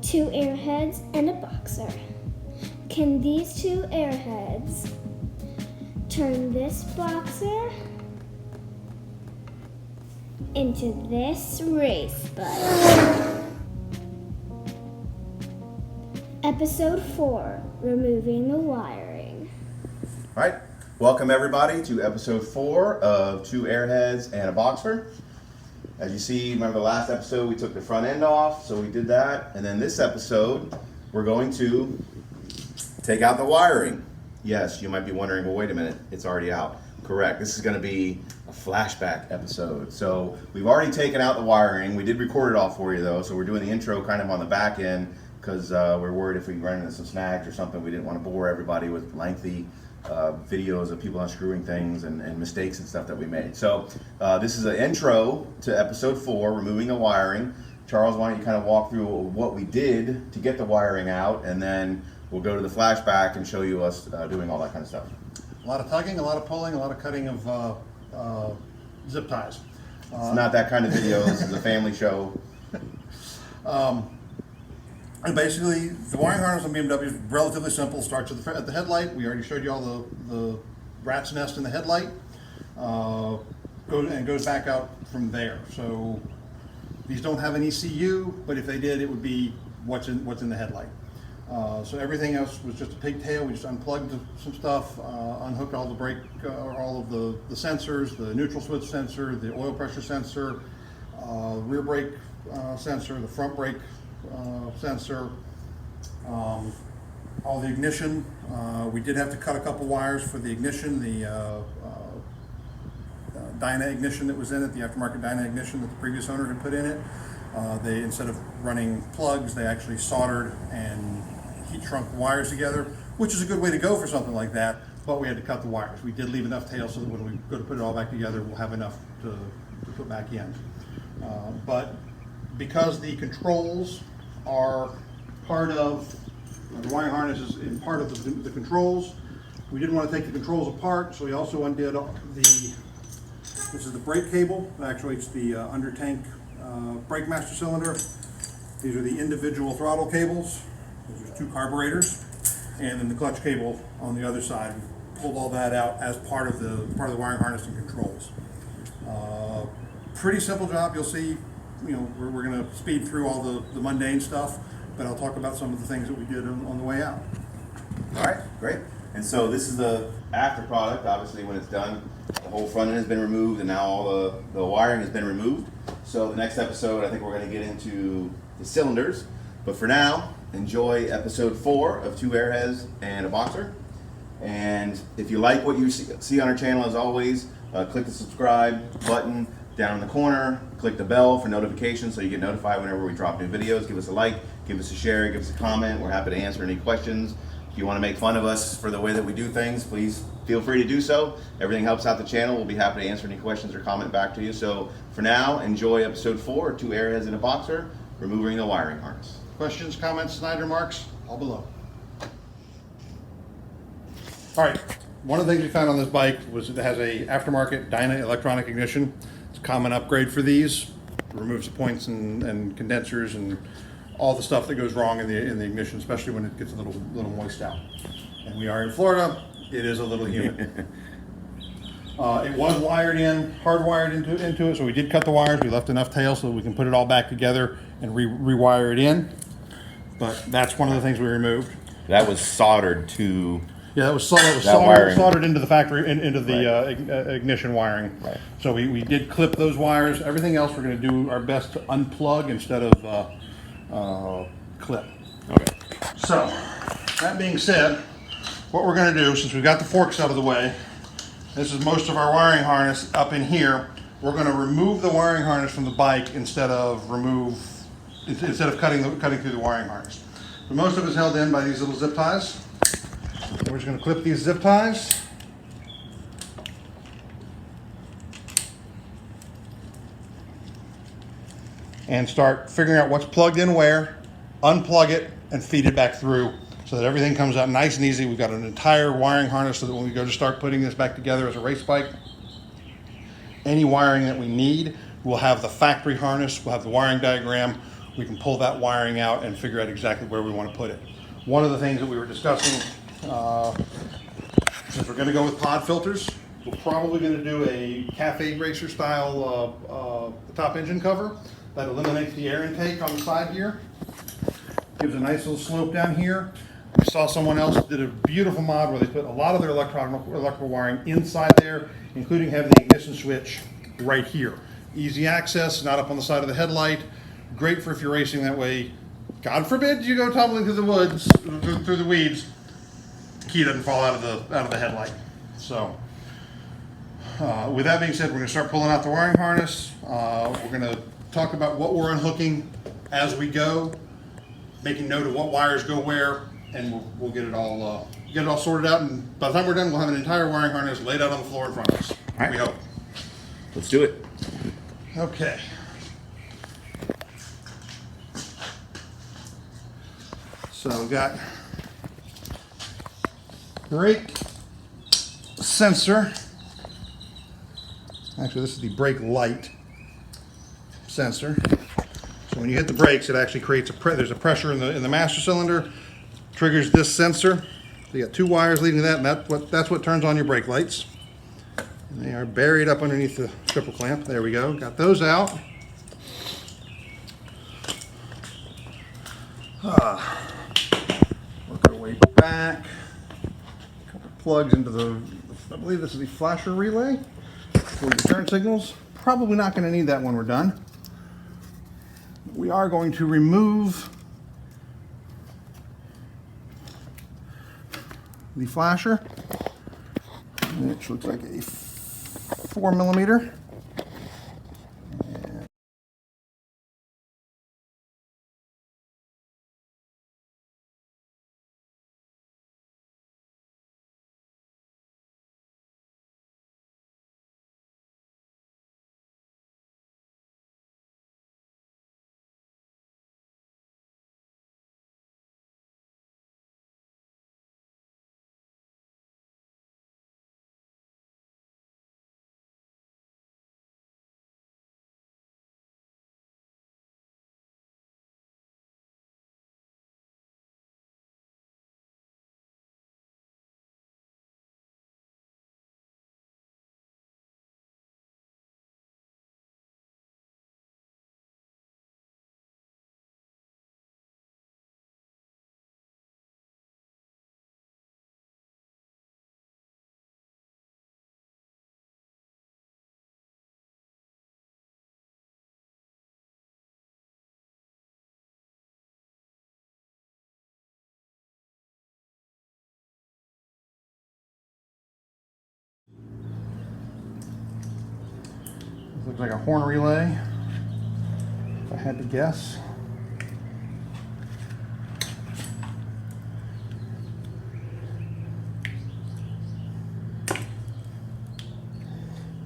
2 Airheads and a boxer. Can these 2 Airheads turn this boxer into this race bike? Episode 4, Removing the Wiring. All right, welcome everybody to episode 4 of 2 Airheads and a boxer. As you see, remember the last episode we took the front end off, so we did that. And then this episode, we're going to take out the wiring. Yes, you might be wondering, well, wait a minute, it's already out. Correct, this is gonna be a flashback episode. So we've already taken out the wiring. We did record it all for you though, so we're doing the intro kind of on the back end because we're worried if we run into some snags or something, we didn't want to bore everybody with lengthy videos of people unscrewing things and mistakes and stuff that we made. So this is an intro to episode 4, removing the wiring. Charles, why don't you kind of walk through what we did to get the wiring out, and then we'll go to the flashback and show you us doing all that kind of stuff. A lot of tugging, a lot of pulling, a lot of cutting of zip ties. It's not that kind of video. This is a family show. And basically, the wiring harness on BMW is relatively simple. Starts at the headlight. We already showed you all the rat's nest in the headlight. Goes back out from there. So these don't have an ECU, but if they did, it would be what's in the headlight. So everything else was just a pigtail. We just unplugged some stuff, unhooked all the brake, all of the sensors, the neutral switch sensor, the oil pressure sensor, rear brake sensor, the front brake sensor, all the ignition. We did have to cut a couple wires for the ignition, the Dyna ignition that was in it, the aftermarket Dyna ignition that the previous owner had put in it. They, instead of running plugs, they actually soldered and heat shrunk wires together, which is a good way to go for something like that, but we had to cut the wires. We did leave enough tail so that when we go to put it all back together, we'll have enough to put back in. But because the controls are part of, the wiring harness is in part of the controls, we didn't want to take the controls apart, so we also undid this is the brake cable. Actually, it's the under tank brake master cylinder. These are the individual throttle cables. Those are 2 carburetors, and then the clutch cable on the other side. We pulled all that out as part of the wiring harness and controls. Pretty simple job. You'll see. You know, we're going to speed through all the mundane stuff, but I'll talk about some of the things that we did on the way out. All right, great. And so this is the after product. Obviously, when it's done, the whole front end has been removed, and now all the wiring has been removed. So the next episode, I think we're going to get into the cylinders. But for now, enjoy episode 4 of 2 Airheads and a boxer. And if you like what you see on our channel, as always, click the subscribe button down in the corner, click the bell for notifications so you get notified whenever we drop new videos. Give us a like, give us a share, give us a comment. We're happy to answer any questions. If you want to make fun of us for the way that we do things, please feel free to do so. Everything helps out the channel. We'll be happy to answer any questions or comment back to you. So for now, enjoy episode 4, 2 Airheads and a boxer, removing the wiring harness. Questions, comments, snide remarks, all below. All right, one of the things we found on this bike was it has a aftermarket Dyna electronic ignition. It's a common upgrade for these. It removes the points and condensers and all the stuff that goes wrong in the ignition, especially when it gets a little moist out. And we are in Florida. It is a little humid. It was wired in, hardwired into it, so we did cut the wires. We left enough tail so we can put it all back together and rewire it in. But that's one of the things we removed. That was soldered to... Yeah, that was soldered into the factory, into the ignition wiring. Right. So we did clip those wires. Everything else we're going to do our best to unplug instead of clip. Okay. So, that being said, what we're going to do, since we've got the forks out of the way, this is most of our wiring harness up in here. We're going to remove the wiring harness from the bike instead of cutting through the wiring harness. So most of it's held in by these little zip ties. We're just going to clip these zip ties. And start figuring out what's plugged in where, unplug it, and feed it back through so that everything comes out nice and easy. We've got an entire wiring harness so that when we go to start putting this back together as a race bike, any wiring that we need, we'll have the factory harness, we'll have the wiring diagram, we can pull that wiring out and figure out exactly where we want to put it. One of the things that we were discussing, since we're going to go with pod filters, we're probably going to do a cafe racer style top engine cover that eliminates the air intake on the side here. Gives a nice little slope down here. We saw someone else did a beautiful mod where they put a lot of their electrical wiring inside there, including having the ignition switch right here. Easy access, not up on the side of the headlight. Great for if you're racing that way. God forbid you go tumbling through the woods, through the weeds. The key doesn't fall out of the headlight. So, with that being said, we're going to start pulling out the wiring harness. We're going to talk about what we're unhooking as we go, making note of what wires go where, and we'll get it all sorted out. And by the time we're done, we'll have an entire wiring harness laid out on the floor in front of us. All right. We hope. Let's do it. Okay. So we've got brake sensor. Actually, this is the brake light sensor. So when you hit the brakes, it actually creates there's a pressure in the master cylinder, triggers this sensor. So you got two wires leading to that, and that's what turns on your brake lights. And they are buried up underneath the triple clamp. There we go. Got those out. Work our way back. A couple plugs into I believe this is the flasher relay for your turn signals. Probably not going to need that when we're done. We are going to remove the flasher, which looks like a 4mm. Looks like a horn relay, if I had to guess.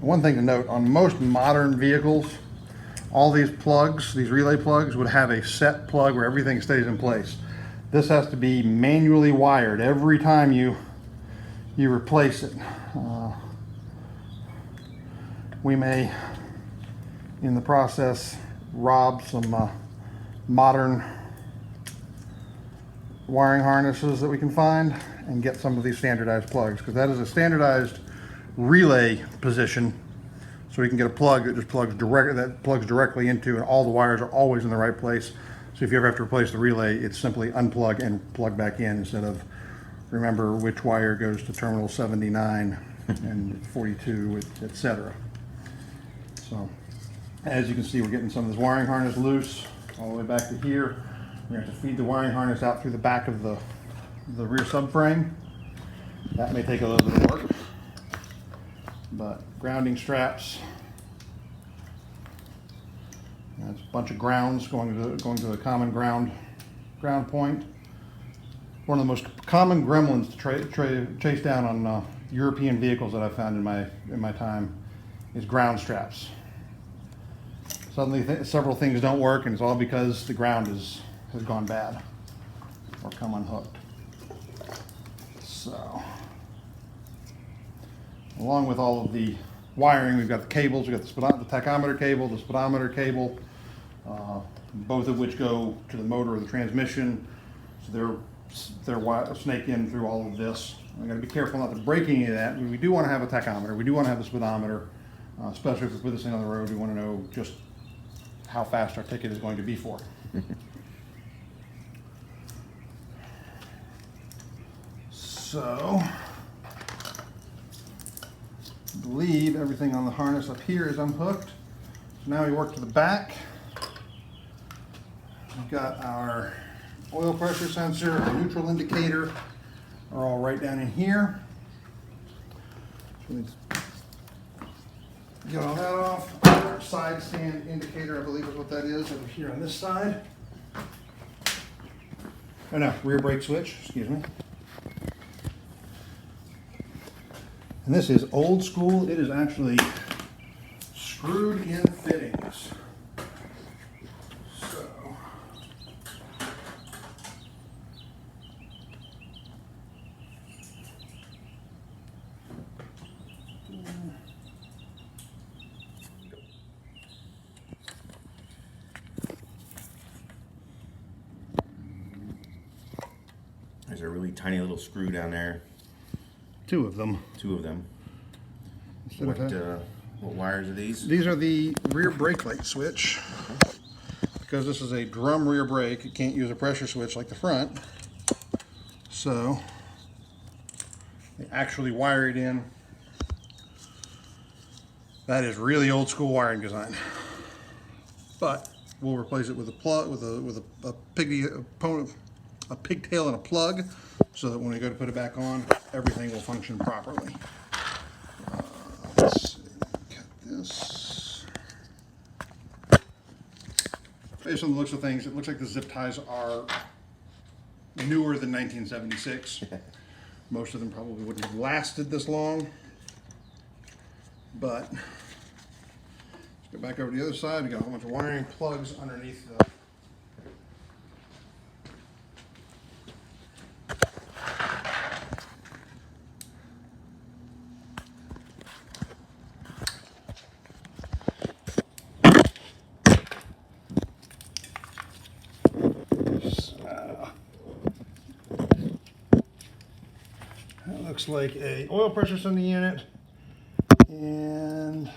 One thing to note, on most modern vehicles, all these plugs, these relay plugs, would have a set plug where everything stays in place. This has to be manually wired every time you replace it. We may, in the process, rob some modern wiring harnesses that we can find and get some of these standardized plugs, because that is a standardized relay position, so we can get a plug that just plugs directly into, and all the wires are always in the right place. So if you ever have to replace the relay, it's simply unplug and plug back in, instead of remember which wire goes to terminal 79 and 42, etc. So as you can see, we're getting some of this wiring harness loose all the way back to here. We're going to have to feed the wiring harness out through the back of the rear subframe. That may take a little bit of work, but grounding straps. That's a bunch of grounds going to a common ground point. One of the most common gremlins to chase down on European vehicles that I've found in my time is ground straps. Suddenly several things don't work, and it's all because the ground has gone bad or come unhooked. So, along with all of the wiring, we've got the cables. We've got the tachometer cable, the speedometer cable, both of which go to the motor or the transmission. So they're snaked in through all of this. I got to be careful not to break any of that. We do want to have a tachometer. We do want to have a speedometer, especially if we put this thing on the road. We want to know just how fast our ticket is going to be for. So, I believe everything on the harness up here is unhooked. So now we work to the back. We've got our oil pressure sensor, our neutral indicator are all right down in here. So let's get all that off. Our side stand indicator, I believe is what that is, over here on this side. Oh no, rear brake switch, excuse me. And this is old school. It is actually screwed in fittings. So, There's a really tiny little screw down there. two of them. Two of them. Instead of that- What wires are these? These are the rear brake light switch. Because this is a drum rear brake, it can't use a pressure switch like the front. So they actually wire it in. That is really old school wiring design. But we'll replace it with a plug, with a pigtail and a plug, so that when we go to put it back on, everything will function properly. Let's see, cut this. Based on the looks of things, it looks like the zip ties are newer than 1976. Most of them probably wouldn't have lasted this long. But let's go back over to the other side. We got a whole bunch of wiring plugs underneath the that looks like a oil pressure sensing unit and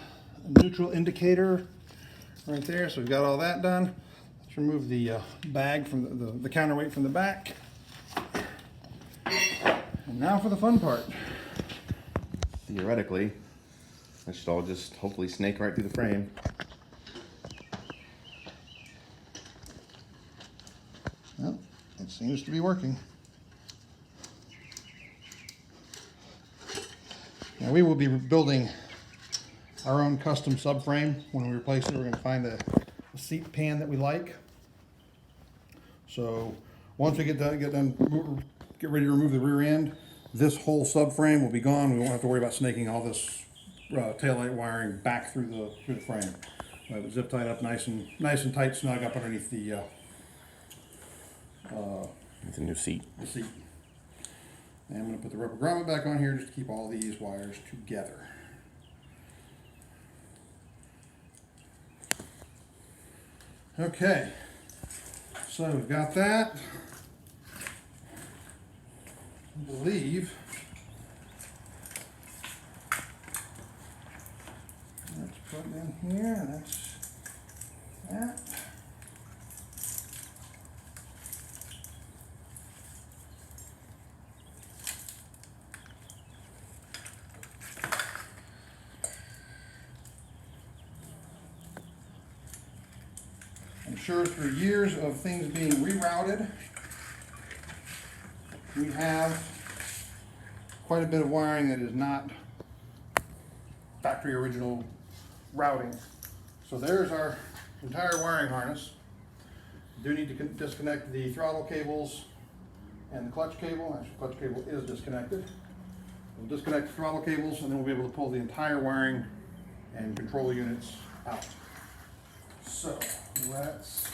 a neutral indicator right there. So we've got all that done. Let's remove the bag from the counterweight from the back. And now for the fun part. Theoretically, that should all just hopefully snake right through the frame. Well, it seems to be working. Now we will be building our own custom subframe. When we replace it, we're going to find a seat pan that we like. So once we get ready to remove the rear end, this whole subframe will be gone. We won't have to worry about snaking all this taillight wiring back through the frame. We'll have it zip tied up nice and tight, snug up underneath the With a new seat. seat. And I'm going to put the rubber grommet back on here just to keep all these wires together. Okay, so we've got that. I believe that's put in here, and that's that. I'm sure through years of things being rerouted, we have quite a bit of wiring that is not factory original routing. So there's our entire wiring harness. Do need to disconnect the throttle cables and the clutch cable. Actually, the clutch cable is disconnected. We'll disconnect the throttle cables and then we'll be able to pull the entire wiring and control units out. So let's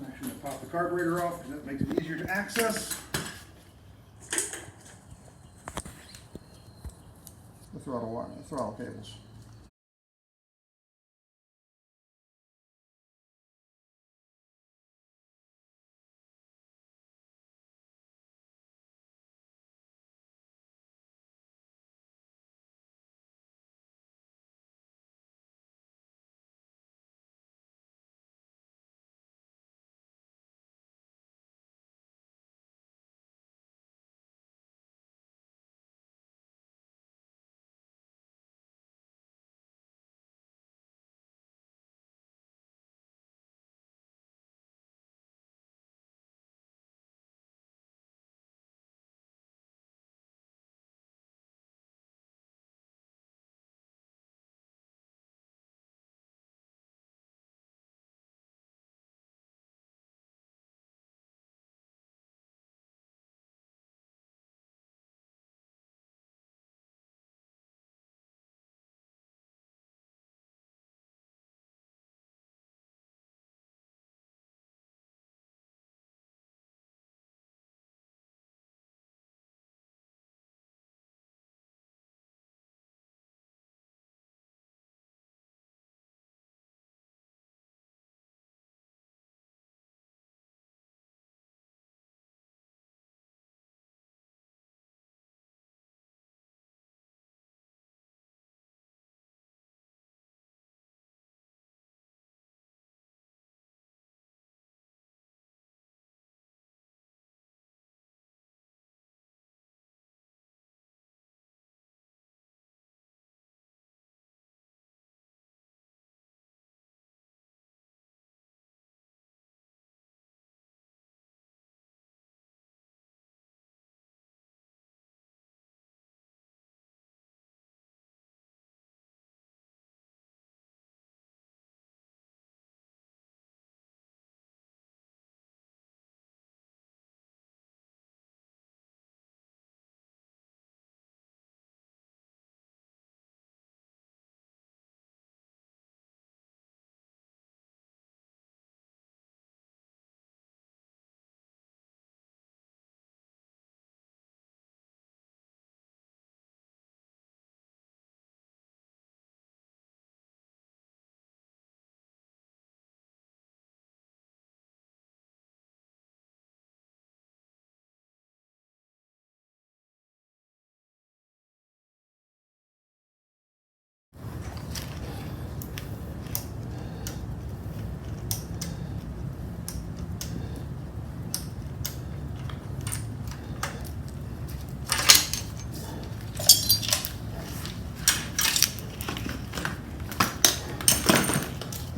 actually pop the carburetor off because that makes it easier to access. The throttle cables.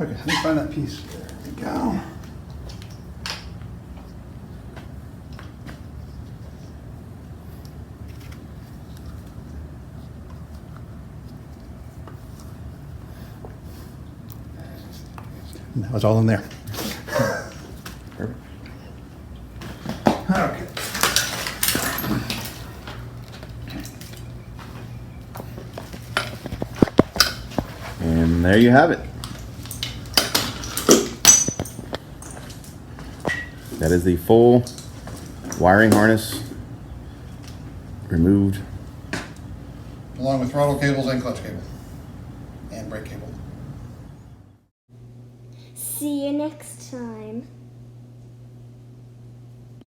Okay, let me find that piece. There we go. That was all in there. Perfect. Okay. And there you have it. That is the full wiring harness removed. Along with throttle cables and clutch cable. And brake cable. See you next time.